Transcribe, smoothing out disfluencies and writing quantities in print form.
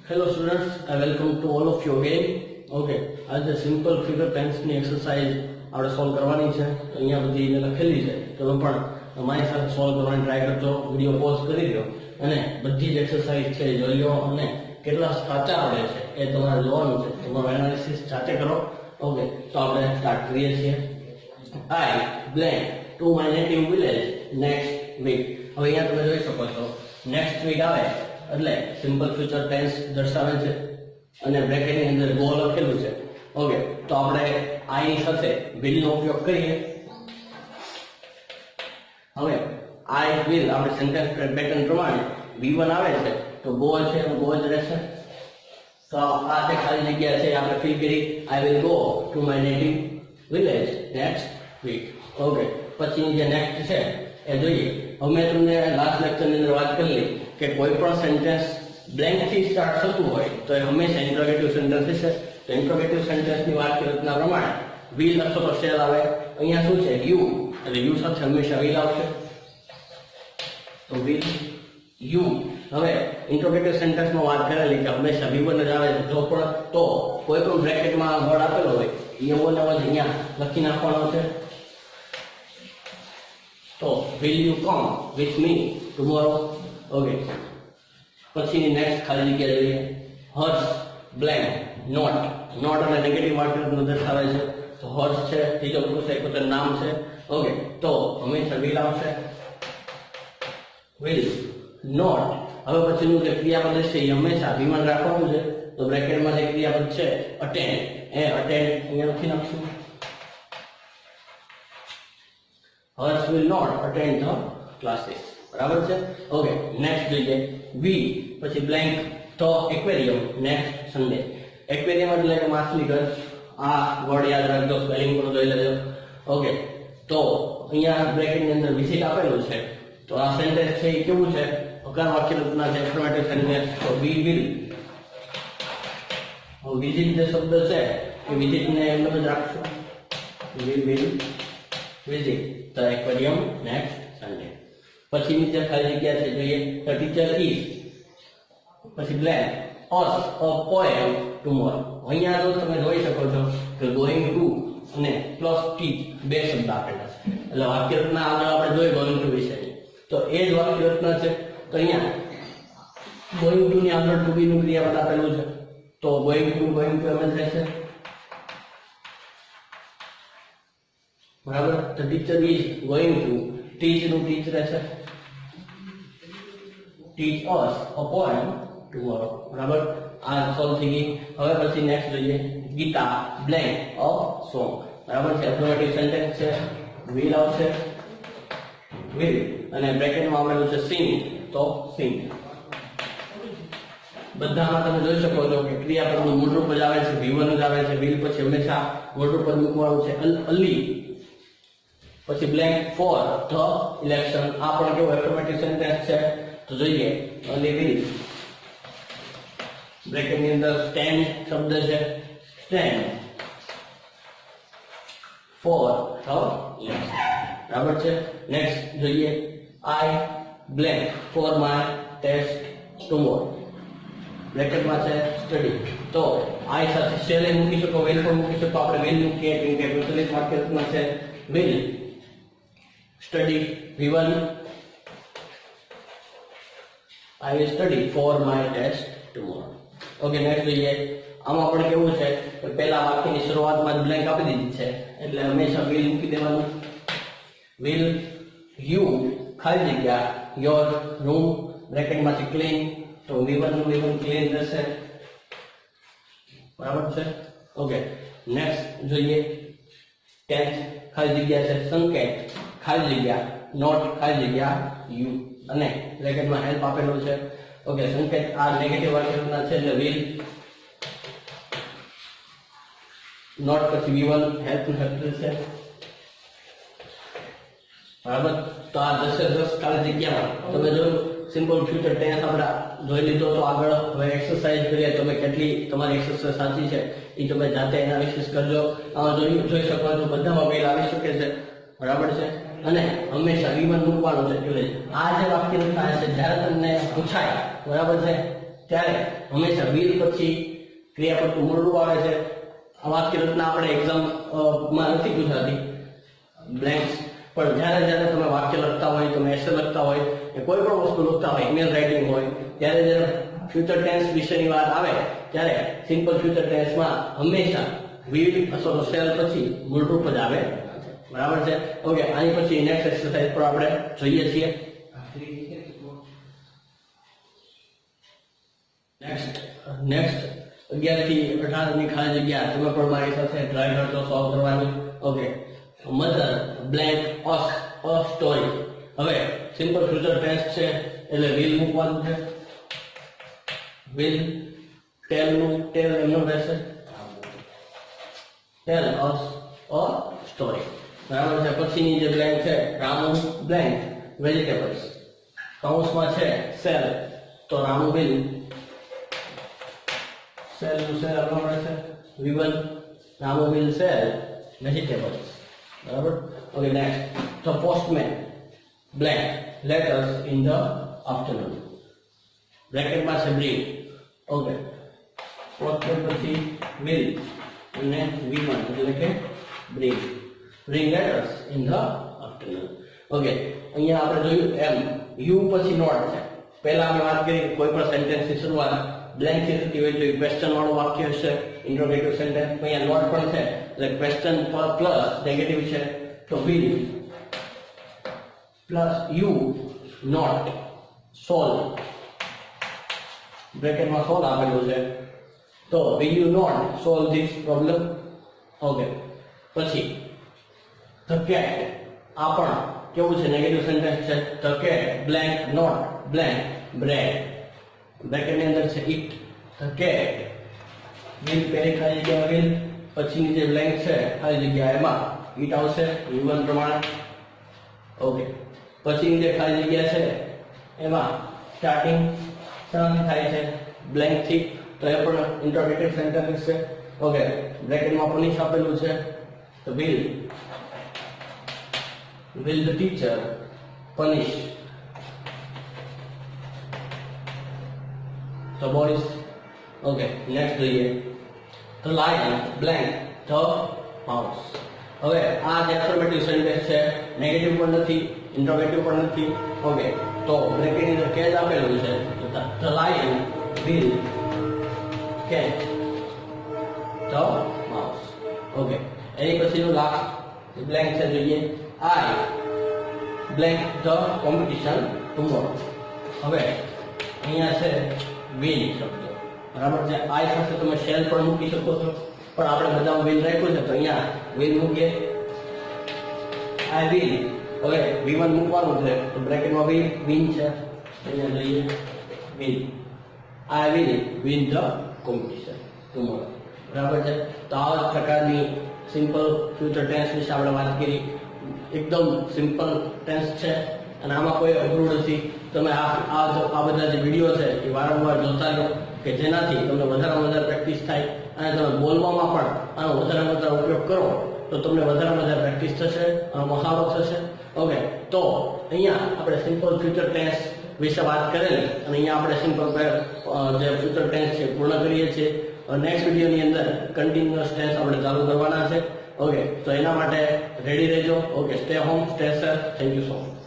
Hello students, I welcome to all of you again. Okay, आज simple figure ટેન્સની exercise આપણે solve કરવાની છે. તો અહીંયા બધી એને લખેલી છે. તમે પણ અમારી સાથે સોલ્વ કરવાની ટ્રાય કરજો. વિડીયો પોઝ કરી દો અને બધી જ એક્સરસાઇઝ છે જોઈ લો અને કેટલા સાચા આવડે છે એ તમારે જોવાનું છે. તમારું એનાલિસિસ જાતે કરો. ઓકે, તો આપણે સ્ટાર્ટ કરીએ છીએ. I blank to my native village next week. હવે અહીંયા તમે જોઈ શકો છો નેક્સ્ટ વીક આવે એટલે સિમ્પલ ફ્યુચર ટેન્સ દર્શાવે છે અને બ્રેકેટની અંદર ગો લખેલું છે. ઓકે, તો આપણે આઈ ની સાથે will નો ઉપયોગ કરીએ. હવે આઈ will આપણે સેન્ટેન્સ પેટર્ન પ્રમાણે V1 આવે છે તો ગો છે ગો જ રહેશે. તો આ જે ખાલી જગ્યા છે આપણે ફિલ કરી I will go to my native village next week. Okay, પછી જે નેક્સ્ટ છે એ જોઈએ. હવે મેં તમને લાસ્ટ લેક્ચરની અંદર વાત કરેલી કે કોઈ પણ સેન્ટેન્સ બ્લેન્ક થી સ્ટાર્ટ થતું હોય તો એ હંમેશા ઇન્ટ્રોગેટિવ સેન્ટેન્સ હશે. તો ઇન્ટ્રોગેટિવ સેન્ટેન્સની વાત કરી રચના પ્રમાણે will અથવા તો shall આવે. અહીંયા શું છે you, એટલે you સાથે હંમેશા will આવશે. તો will you. હવે ઇન્ટ્રોગેટિવ સેન્ટેન્સમાં વાત કરેલી કે હંમેશા V1 જ આવે છે. જો પણ તો કોઈ પણ બ્રેકેટમાં વર્ડ આપેલો હોય એવો ને એવો જ અહીંયા લખી નાખવાનો છે. તો will you come with me tomorrow? Okay, પછી નેક્સ્ટ ખાલી જગ્યા જોઈએ. હર્ષ બ્લેન્ક નોટ એટલે નેગેટિવ માર્કર દર્શાવે છે. તો હર્ષ છે ત્રીજો પુરુષ એકવચન નામ છે. ઓકે, તો હંમેશા will આવશે. will not. હવે પછીનું જે ક્રિયાપદ છે એ હંમેશા V1 રાખવાનું છે. તો બ્રેકેટમાં જે ક્રિયાપદ છે અટેન્ડ, એ અટેન્ડ અહીંયા લખી નાખશું. Hers will not attend the classes. બરાબર છે. ઓકે, નેક્સ્ટ જોઈએ. વી પછી બ્લેન્ક તો એક્વેરિયમ નેક્સ્ટ સન્ડે. એક્વેરિયમ એટલે કે માછલી ઘર. આ વર્ડ યાદ રાખજો, સ્પેલિંગ પણ જોઈ લેજો. ઓકે, તો અહીંયા બ્રેકેટની અંદર વિઝિટ આપેલું છે. તો આ સેન્ટેન્સ છે એ કેવું છે? અકાર વાક્ય રચના છે, એફર્મેટિવ સેન્ટેન્સ. તો વી વિલ. વિઝિટ જે શબ્દ છે એ વિઝિટને એમ જ રાખશો. We will visit the aquarium next Sunday. પછીની જે ખાલી જગ્યા છે જોઈએ. The teacher is પછી blank us a poem tomorrow. અહીંયા જો તમે જોઈ શકો છો કે going to અને પ્લસ teach બે શબ્દ આપેલા છે. એટલે વાક્ય રચના આગળ આપણે જોઈ going to વિશેની. તો એ જ વાક્ય રચના છે. તો અહીંયા going to ની આગળ to be નું ક્રિયાપદ આપેલું છે. તો going to એમ જ રહેશે. બરાબર. The teacher is going to teach નું teach રહેશે. teach us a poem tomorrow. બરાબર. આ સોલ્વ થઈ ગઈ. હવે પછી નેક્સ્ટ જોઈએ. Gita blank a song. બરાબર છે. એફર્મેટિવ સેન્ટેન્સ છે. will આવશે. will અને બ્રેકેટમાં આવેલું છે sing. તો sing. બધામાં તમે જોઈ શકો છો કે ક્રિયાપદનું મૂળરૂપ જ આવે છે, V1 જ આવે છે. will પછી હંમેશા મૂળરૂપ પદ મૂકવાનું છે. અલી પછી બ્લેન્ક ફોર ધ ઇલેક્શન. આ પણ કેવો એફર્મેટિવ સેન્ટેન્સ છે. તો જોઈએ. અલી વિલ બ્રેકેટની અંદર સ્ટેન્ડ શબ્દ છે. Stand for the election. બરાબર છે. નેક્સ્ટ જોઈએ. I blank for my test tomorrow. બ્રેકેટમાં છે સ્ટડી. તો આઈ સાથે શેલ મૂકી શકો, વેલ પણ મૂકી શકો. આપણે વેલ મૂકીએ કેમ કે પ્રચલિત વાક્ય રચના છે. will study V1. I will study for my test tomorrow. Okay, next જોઈએ. આમાં પણ કેવું છે કે પહેલા વાક્યની શરૂઆતમાં જ બ્લેન્ક આપી દીધી છે એટલે હંમેશા will મૂકી દેવાનું. will you ખાલી જગ્યા your room બ્રેકેટમાંથી ક્લીન. તો V1 નું V1 ક્લીન રહેશે. બરાબર છે. ઓકે, નેક્સ્ટ જોઈએ. ટેન્થ ખાલી જગ્યા છે. સંકેત ખાલી જગ્યા નોટ ખાલી જગ્યા યુ અને બ્રેકેટમાં હેલ્પ આપેલું છે. ઓકે, સંકેત આ નેગેટિવ વાક્ય રચના છે એટલે will નોટ પછી V1 હેલ્પ છે. બરાબર. તો આ 10 ખાલી જગ્યામાં તમે જોયું સિમ્પલ ફ્યુચર ટેન્સ આપણે જોઈ લીધો. તો આગળ હવે એક્સરસાઇઝ કરીએ. તમે કેટલી તમારી એક્સરસાઇઝ સાચી છે એ તમે જાતે એનાલિસિસ કરજો. આમાં જોઈ શકો છો બધામાં will આવી શકે છે. બરાબર છે. અને હંમેશા V1 મૂકવાનું છે. એટલે આ જે વાક્ય રચના છે જ્યારે તમને પૂછાય બરાબર છે ત્યારે હંમેશા will પછી ક્રિયાપદનું મૂળ રૂપ આવે છે. આ વાક્ય રચના આપણે એક્ઝામ માં નથી પૂછાતી બ્લેન્ક્સ, પણ જ્યારે જ્યારે તમે વાક્ય લખતા હોય, તમે એસે લખતા હોય, કે કોઈ પણ વસ્તુ લખતા હોય, ઈમેલ રાઇટિંગ હોય, ત્યારે જ્યારે ફ્યુચર ટેન્સ વિશેની વાત આવે ત્યારે સિમ્પલ ફ્યુચર ટેન્સમાં હંમેશા will અથવા તો shall પછી મૂળ રૂપ જ આવે. બરાબર છે? ઓકે, આની પછી નેક્સ્ટ એક્સરસાઇઝ પર આપણે જોઈએ છીએ. નેક્સ્ટ 11 થી 18 ની ખાલી જગ્યા તમે પણ મારી સાથે ટ્રાય કરજો સોલ્વ કરવાની. ઓકે, મધર બ્લેન્ક અ સ્ટોરી. હવે સિમ્પલ ફ્યુચર ટેન્સ છે એટલે will મૂકવાનું છે. will ટેલ નું ટેલ એમનું રહેશે, ટેલ અસ અ સ્ટોરી. બરાબર છે? પછીની જે બ્લેન્ક છે રામુ બ્લેન્ક વેજીટેબલ્સ. કૌંસમાં છે સેલ, તો રામુ will sell નું sell આપવાનું રહેશે. V1 Ramu will sell vegetables. બરાબર? Okay, next the postman blank letters in the afternoon. બ્રેકેટમાં છે bring. ઓકે, postman પછી will અને V1 એટલે કે bring letters in the afternoon. Okay, અહીંયા આપણે જોયું એમ યુ પછી નોટ છે. પહેલા અમે વાત કરી કોઈ પણ સેન્ટેન્સની શરૂઆત બ્લેન્ક થી થતી હોય તો ક્વેશ્ચન વાળું વાક્ય હશે, ઇન્ટ્રોગેટિવ સેન્ટેન્સ. અહીંયા નોટ પણ છે એટલે ક્વેશ્ચન પ્લસ નેગેટિવ છે, તો will plus you not solve. બ્રેકેટમાં સોલ્વ આપેલું છે, તો will you not solve this problem. Okay, પછી the cat, આ પણ કેવું છે? નેગેટિવ સેન્ટેન્સ છે. the cat blank not blank bread. બ્રેકેટની અંદર છે it. the cat will પહેલી ખાલી જગ્યા will, પછીની જે બ્લેન્ક છે ખાલી જગ્યા એમાં it આવશે V1 પ્રમાણે. ઓકે, પછીની જે ખાલી જગ્યા છે એમાં સ્ટાર્ટિંગ શેનાથી થાય છે? બ્લેન્ક થી, તો એ પણ ઇન્ટરોગેટિવ સેન્ટેન્સ છે. ઓકે, બ્રેકેટમાં પનિશ આપેલું છે, તો will the teacher punish the boys. Okay, next જોઈએ the lion blank the mouse. હવે આ જે એફર્મેટિવ સેન્ટેન્સ છે નેગેટિવ પણ નથી, ઇન્ટરોગેટિવ પણ નથી. ઓકે, તો બ્રેકેટની અંદર કેચ આપેલું છે, the lion will catch the mouse. Okay, એની પછીનું લાસ્ટ બ્લેન્ક છે, જોઈએ I blank the competition tomorrow. હવે અહીંયા છે will શબ્દ. બરાબર છે? I સાથે તમે shall પણ મૂકી શકો છો, પણ આપણે બધામાં will રાખ્યું છે તો અહીંયા will મૂકીએ. I will. હવે V1 મૂકવાનું છે તો બ્રેકેટમાં win છે, અહીંયા લઈએ will. I will win the competition tomorrow. બરાબર છે? તો આવા પ્રકારની સિમ્પલ ફ્યુચર ટેન્સ વિશે આપણે વાત કરી. એકદમ સિમ્પલ ટેન્સ છે અને આમાં કોઈ અઘરું નથી. તમે આ બધા જે વિડીયો છે એ વારંવાર જોતા રહો, કે જેનાથી તમને વધારે વધારે પ્રેક્ટિસ થાય અને તમે બોલવામાં પણ આનો વધારે વધારે ઉપયોગ કરો તો તમને વધારે વધારે પ્રેક્ટિસ થશે અને મહાવરો થશે. ઓકે, તો અહીંયા આપણે સિમ્પલ ફ્યુચર ટેન્સ વિશે વાત કરેલી અને અહીંયા આપણે સિમ્પલ જે ફ્યુચર ટેન્સ છે પૂર્ણ કરીએ છીએ. નેક્સ્ટ વિડીયોની અંદર કન્ટિન્યુઅસ ટેન્સ આપણે ચાલુ કરવાના છે. ઓકે, તો એના માટે રેડી રહેજો. Okay, stay home, stay safe. Thank you so much.